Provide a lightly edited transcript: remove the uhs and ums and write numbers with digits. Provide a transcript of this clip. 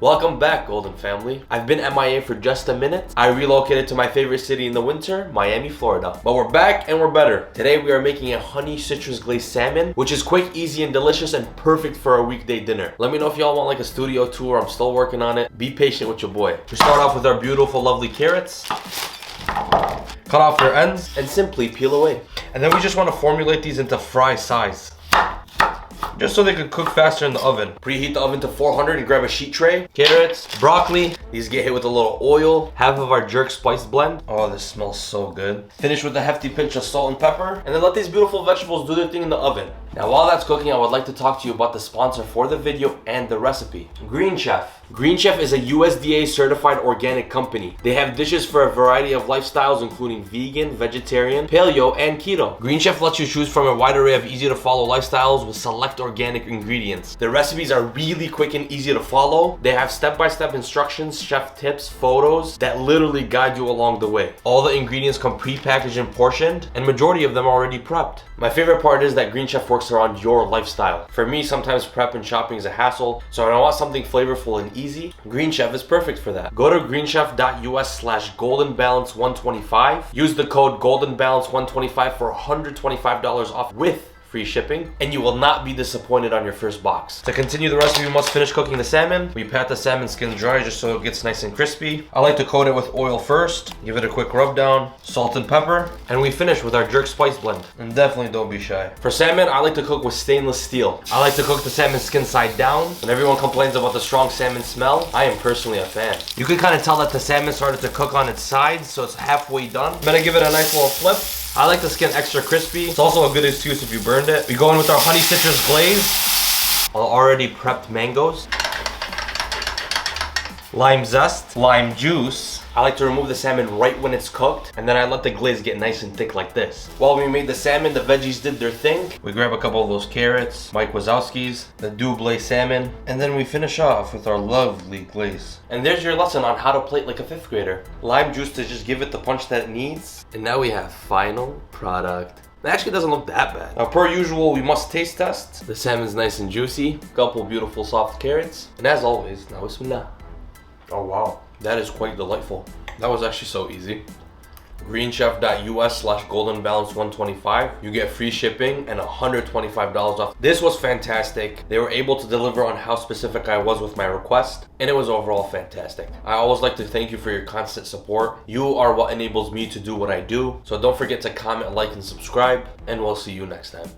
Welcome back, Golden Family. I've been MIA for just a minute. I relocated to my favorite city in the winter, Miami, Florida. But we're back and we're better. Today we are making a honey citrus glazed salmon, which is quick, easy, and delicious and perfect for a weekday dinner. Let me know if y'all want like a studio tour. I'm still working on it. Be patient with your boy. We start off with our beautiful, lovely carrots. Cut off their ends and simply peel away. And then we just want to formulate these into fry size, just so they could cook faster in the oven. Preheat the oven to 400 and grab a sheet tray. Carrots, broccoli, these get hit with a little oil. Half of our jerk spice blend. Oh, this smells so good. Finish with a hefty pinch of salt and pepper, and then let these beautiful vegetables do their thing in the oven. Now, while that's cooking, I would like to talk to you about the sponsor for the video and the recipe, Green Chef. Green Chef is a USDA certified organic company. They have dishes for a variety of lifestyles, including vegan, vegetarian, paleo, and keto. Green Chef lets you choose from a wide array of easy to follow lifestyles with select organic ingredients. Their recipes are really quick and easy to follow. They have step-by-step instructions, chef tips, photos that literally guide you along the way. All the ingredients come pre-packaged and portioned, and majority of them are already prepped. My favorite part is that Green Chef works around your lifestyle. For me, sometimes prep and shopping is a hassle, so when I want something flavorful and easy, Green Chef is perfect for that. Go to greenchef.us/goldenbalance125. Use the code goldenbalance125 for $125 off with free shipping, and you will not be disappointed on your first box. To continue the recipe, we must finish cooking the salmon. We pat the salmon skin dry just so it gets nice and crispy. I like to coat it with oil first, give it a quick rub down, salt and pepper, and we finish with our jerk spice blend. And definitely don't be shy. For salmon, I like to cook with stainless steel. I like to cook the salmon skin side down. When everyone complains about the strong salmon smell, I am personally a fan. You can kind of tell that the salmon started to cook on its sides, so it's halfway done. I'm gonna give it a nice little flip. I like the skin extra crispy. It's also a good excuse if you burned it. We go in with our honey citrus glaze, already prepped mangoes, lime zest, lime juice. I like to remove the salmon right when it's cooked, and then I let the glaze get nice and thick like this. While we made the salmon, the veggies did their thing. We grab a couple of those carrots, Mike Wazowski's, the double salmon, and then we finish off with our lovely glaze. And there's your lesson on how to plate like a 5th grader. Lime juice to just give it the punch that it needs. And now we have final product. It actually doesn't look that bad. Now, per usual, we must taste test. The salmon's nice and juicy. Couple beautiful soft carrots. And as always, now bismillah. Oh wow, that is quite delightful. That was actually so easy. greenchef.us/goldenbalance125. You get free shipping and $125 off. This was fantastic. They were able to deliver on how specific I was with my request, and it was overall fantastic. I always like to thank you for your constant support. You are what enables me to do what I do. So don't forget to comment, like, and subscribe, and we'll see you next time.